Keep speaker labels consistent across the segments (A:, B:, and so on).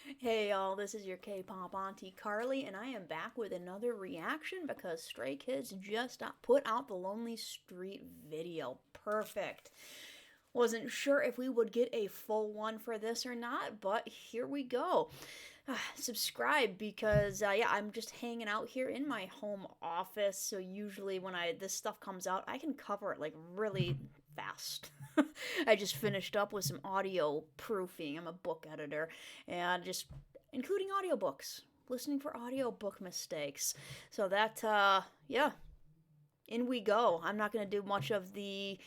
A: Hey y'all, this is your K-pop auntie Carly, and I am back with another reaction because Stray Kids just put out the Lonely Street video. Perfect. Wasn't sure if we would get a full one for this or not, but here we go. Subscribe because yeah, I'm just hanging out here in my home office, so usually when I this stuff comes out, I can cover it like really fast. I just finished up with some audio proofing. I'm a book editor and just including audiobooks, listening for audiobook mistakes. So that yeah, in we go. I'm not going to do much of the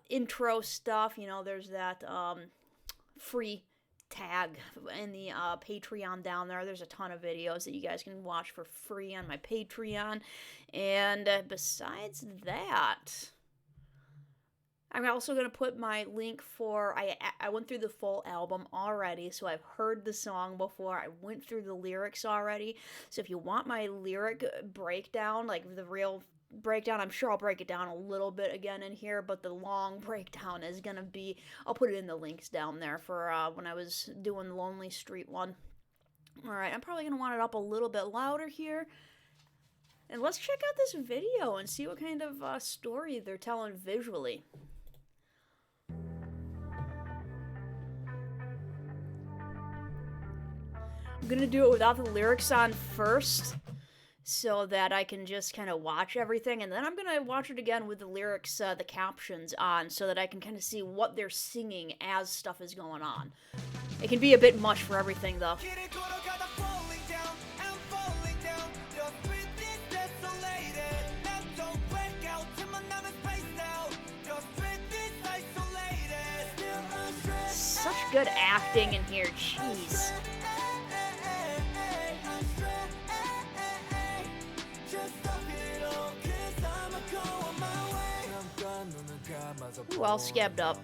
A: intro stuff. You know, there's that free tag in the Patreon down there. There's a ton of videos that you guys can watch for free on my Patreon. And besides that, I'm also going to put my link for I went through the full album already, so I've heard the song before. I went through the lyrics already. So if you want my lyric breakdown, like the real breakdown, I'm sure I'll break it down a little bit again in here, but the long breakdown is going to be I'll put it in the links down there for when I was doing the Lonely Street one. All right, I'm probably going to want it up a little bit louder here. And let's check out this video and see what kind of story they're telling visually. I'm gonna do it without the lyrics on first so that I can just kind of watch everything, and then I'm gonna watch it again with the lyrics, the captions on, so that I can kind of see what they're singing as stuff is going on. It can be a bit much for everything, though. Such good acting in here, jeez. Well scabbed up.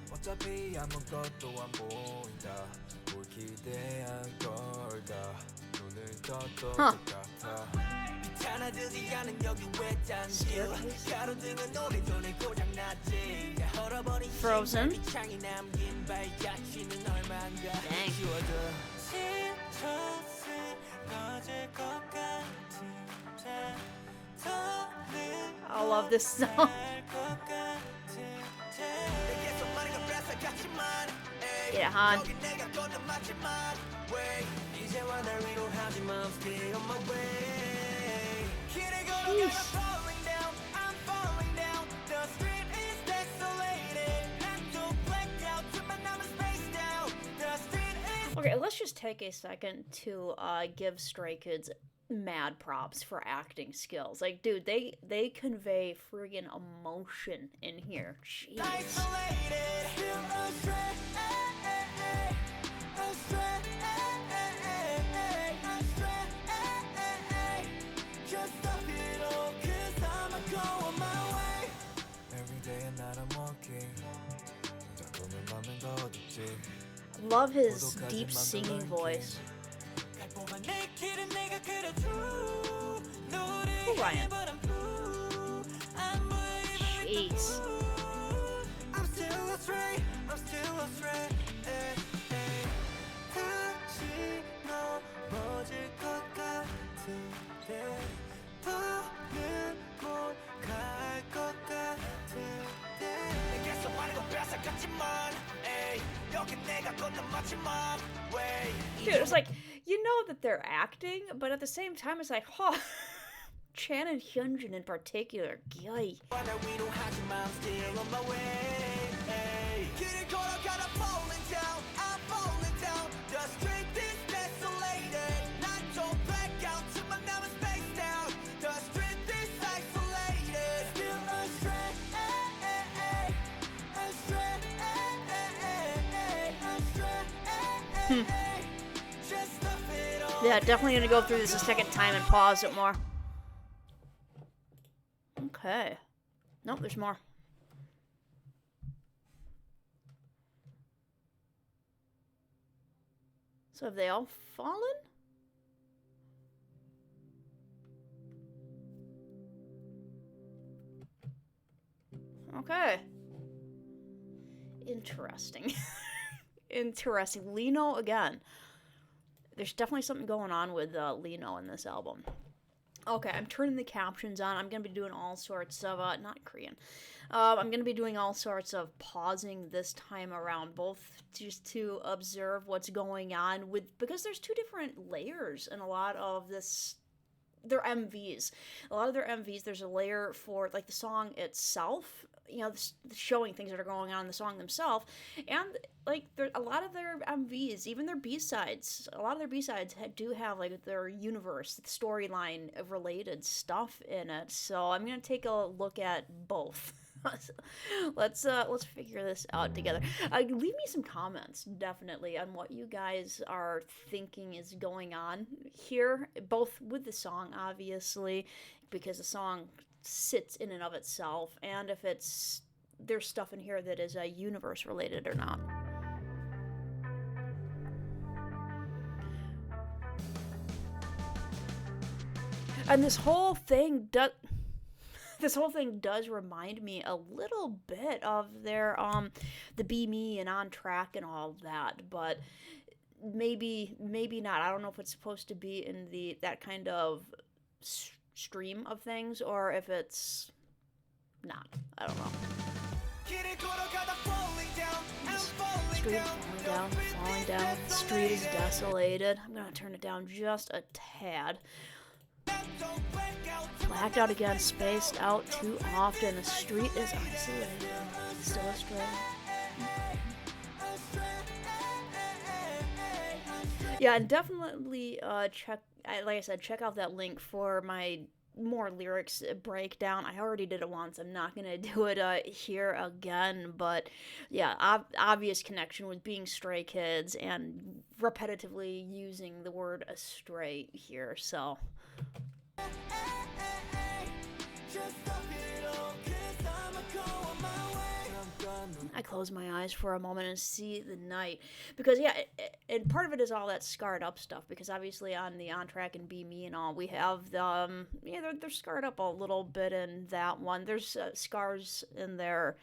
A: Huh. Frozen. Dang. I love this song. Get it, Han. Okay, let's just take a second to give Stray Kids mad props for acting skills. Like, dude, they convey friggin' emotion in here. Jeez. Love his deep singing voice. Oh, Ryan. Jeez. Dude, it's like, you know that they're acting, but at the same time, it's like, huh. Chan and Hyunjin in particular, yay. Yeah, definitely gonna go through this a second time and pause it more. Okay. Nope, there's more. So have they all fallen? Okay. Interesting. Interesting. Lino again. There's definitely something going on with Lino in this album. Okay, I'm turning the captions on. I'm going to be doing all sorts of, not Korean. I'm going to be doing all sorts of pausing this time around, both just to observe what's going on because there's two different layers in a lot of this. Their MVs. A lot of their MVs, there's a layer for, like, the song itself, you know, showing things that are going on in the song themselves, and, like, a lot of their MVs, even their B-sides, a lot of their B-sides do have, like, their universe, storyline related stuff in it, so I'm gonna take a look at both. Let's figure this out together. Leave me some comments, definitely, on what you guys are thinking is going on here, both with the song, obviously, because the song sits in and of itself, and if there's stuff in here that is universe related or not. And this whole thing does remind me a little bit of their the Be Me and On Track and all of that, but maybe not. I don't know if it's supposed to be in that kind of stream of things or if it's not. I don't know. Street falling down. The street is desolated. I'm gonna turn it down just a tad. Blacked out again, spaced out too often. The street is isolated. Still astray. Yeah, and definitely check out that link for my more lyrics breakdown. I already did it once. I'm not gonna do it here again, but yeah, obvious connection with being Stray Kids and repetitively using the word astray here, so. I close my eyes for a moment and see the night, because and part of it is all that scarred up stuff, because obviously on the On Track and Be Me and all, we have the they're scarred up a little bit in that one. There's scars in their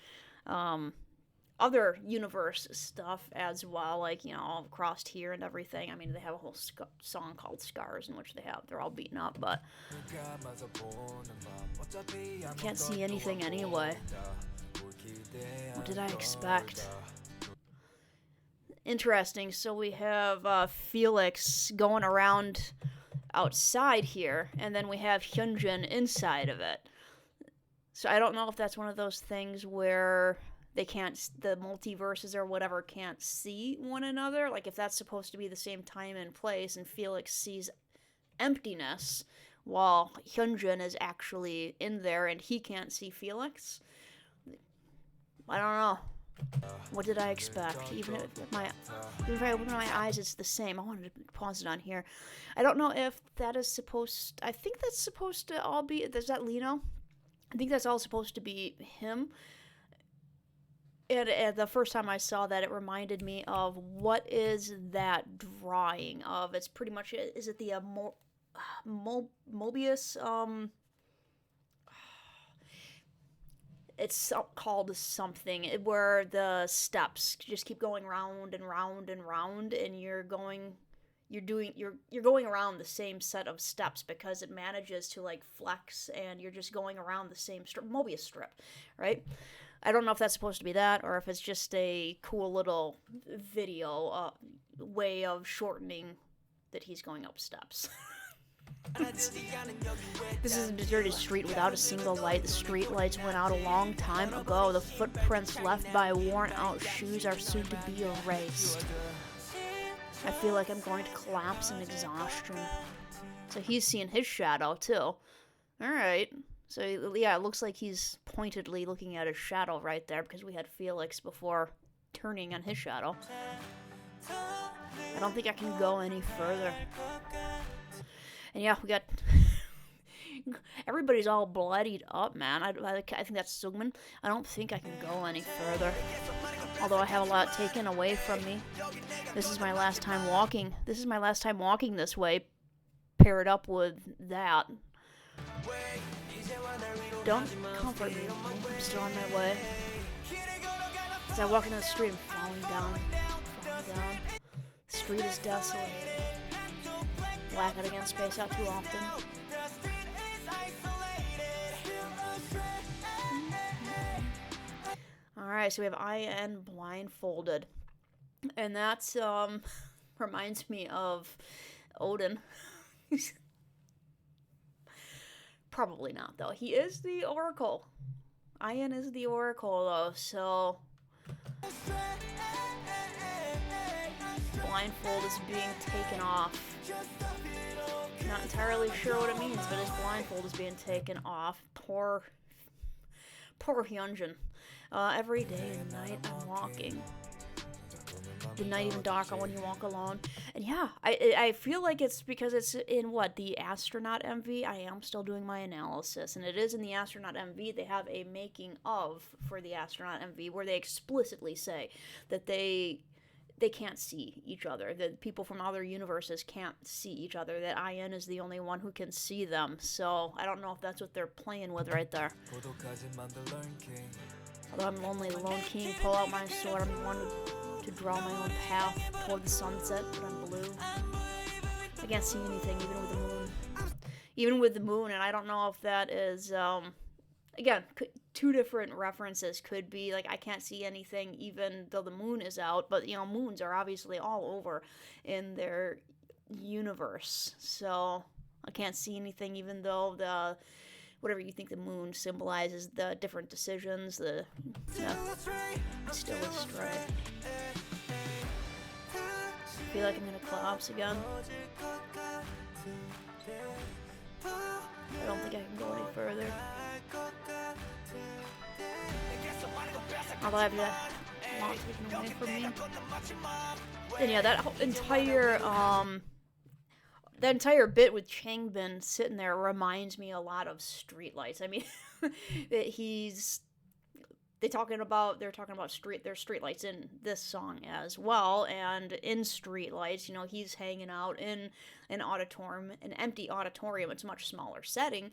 A: other universe stuff as well, like, you know, all crossed here and everything. I mean, they have a whole song called Scars in which they're all beaten up, but can't see anything anyway. What did I expect? Interesting. So we have Felix going around outside here, and then we have Hyunjin inside of it. So I don't know if that's one of those things where the multiverses or whatever can't see one another. Like, if that's supposed to be the same time and place, and Felix sees emptiness while Hyunjin is actually in there and he can't see Felix. I don't know. What did I expect? Even if I open my eyes, it's the same. I wanted to pause it on here. I don't know if that is supposed. I think that's supposed to all be. Is that Lino? I think that's all supposed to be him. And the first time I saw that, it reminded me of, what is that drawing of? It's pretty much, is it the Mobius? It's called something where the steps just keep going round and round and round, and you're going around the same set of steps because it manages to, like, flex, and you're just going around the same Mobius strip, right? I don't know if that's supposed to be that, or if it's just a cool little video way of shortening that he's going up steps. This is a deserted street without a single light. The street lights went out a long time ago. The footprints left by worn-out shoes are soon to be erased. I feel like I'm going to collapse in exhaustion. So he's seeing his shadow, too. Alright. So, yeah, it looks like he's pointedly looking at his shadow right there, because we had Felix before turning on his shadow. I don't think I can go any further. And yeah, we got... everybody's all bloodied up, man. I think that's Sugman. I don't think I can go any further. Although I have a lot taken away from me. This is my last time walking. This is my last time walking this way. Paired up with that. Don't comfort me. I'm still on my way. As I walk into the street, I'm falling down. The street is desolate. Black Out Again Space Out too often. Alright, so we have IN Blindfolded. And that's, reminds me of Odin. Probably not, though. He is the Oracle. IN is the Oracle, though, so... Blindfold is being taken off. Not entirely sure what it means, but his blindfold is being taken off. Poor Hyunjin. Every day and night I'm walking. The night even darker when you walk alone. And yeah, I feel like it's because it's in the Astronaut MV. I am still doing my analysis, and it is in the Astronaut MV. They have a making of for the Astronaut MV where they explicitly say that they can't see each other, that people from other universes can't see each other, that IN is the only one who can see them. So I don't know if that's what they're playing with right there. Although I'm only the Lone King, pull out my sword, I'm the one to draw my own path toward the sunset, but I'm blue. I can't see anything, even with the moon. Even with the moon, and I don't know if that is, again, two different references. Could be, like, I can't see anything even though the moon is out, but, you know, moons are obviously all over in their universe, so I can't see anything even though the... whatever you think the moon symbolizes, the different decisions, the... Still astray. I feel like I'm gonna collapse again. I don't think I can go any further. Although I have that lot taken away from me. And yeah, that whole entire bit with Changbin sitting there reminds me a lot of Streetlights. I mean, they're talking about there's streetlights in this song as well, and in Streetlights, you know, he's hanging out in an empty auditorium. It's a much smaller setting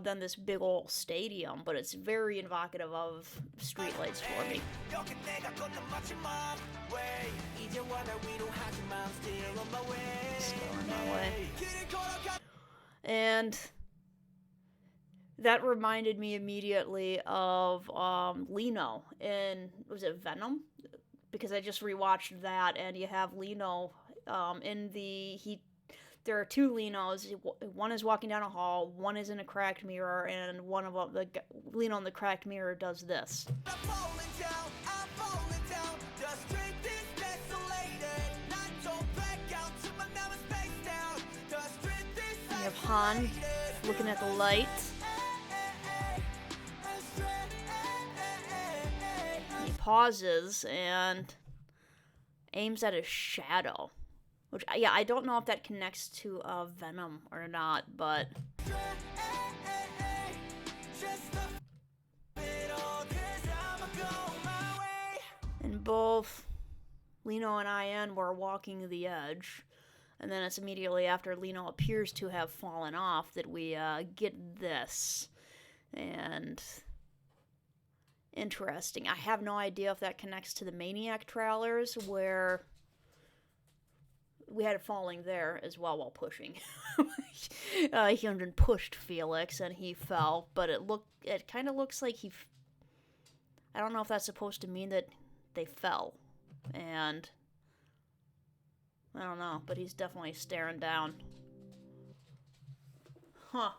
A: than this big old stadium, but it's very evocative of Streetlights for me. Still on my way. And that reminded me immediately of Lino in, was it Venom? Because I just rewatched that, and you have Lino there are two Linos. One is walking down a hall, one is in a cracked mirror, and one of them, the Lino in the cracked mirror does this. You have Han looking at the light. He pauses and aims at his shadow. Which, yeah, I don't know if that connects to Venom or not, but... And both Lino and IN were walking the edge. And then it's immediately after Lino appears to have fallen off that we get this. And... interesting. I have no idea if that connects to the Maniac trailers, where we had it falling there as well while pushing. Hyunjin pushed Felix and he fell, but it kind of looks like I don't know if that's supposed to mean that they fell, and I don't know, but he's definitely staring down. Huh.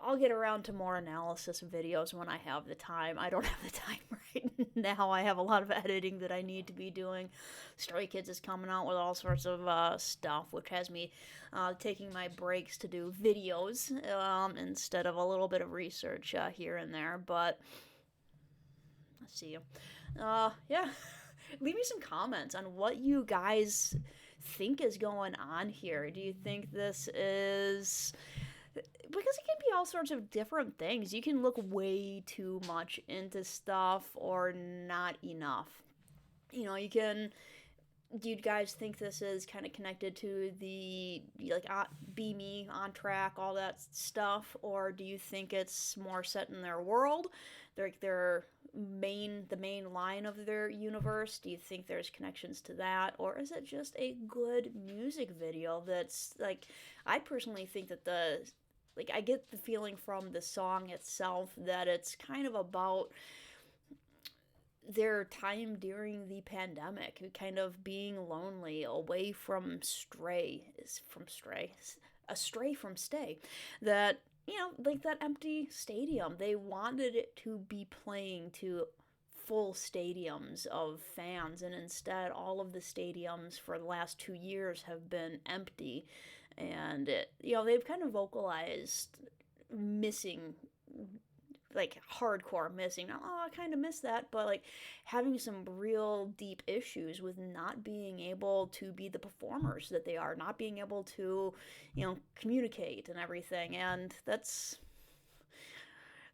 A: I'll get around to more analysis videos when I have the time. I don't have the time right now. I have a lot of editing that I need to be doing. Stray Kids is coming out with all sorts of stuff, which has me taking my breaks to do videos instead of a little bit of research here and there. But let's see. Yeah, leave me some comments on what you guys think is going on here. Do you think this is... because it can be all sorts of different things. You can look way too much into stuff or not enough. You know, do you guys think this is kind of connected to the, like, Be Me, On Track, all that stuff? Or do you think it's more set in their world? their the main line of their universe? Do you think there's connections to that, or is it just a good music video that's like, I personally think that I get the feeling from the song itself that it's kind of about their time during the pandemic, kind of being lonely, away from astray from stay. That, like that empty stadium, they wanted it to be playing to full stadiums of fans, and instead all of the stadiums for the last 2 years have been empty. And they've kind of vocalized missing, like hardcore missing. Oh, I kind of miss that, but like having some real deep issues with not being able to be the performers that they are, not being able to, communicate and everything. And that's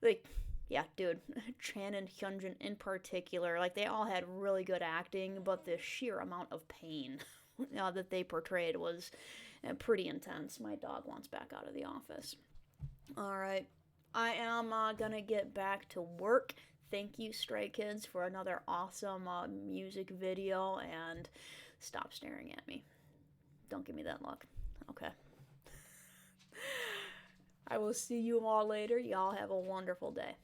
A: like, yeah, dude, Chan and Hyunjin in particular, like they all had really good acting, but the sheer amount of pain that they portrayed was pretty intense. My dog wants back out of the office. All right. I am gonna get back to work. Thank you, Stray Kids, for another awesome music video, and stop staring at me. Don't give me that look. Okay. I will see you all later. Y'all have a wonderful day.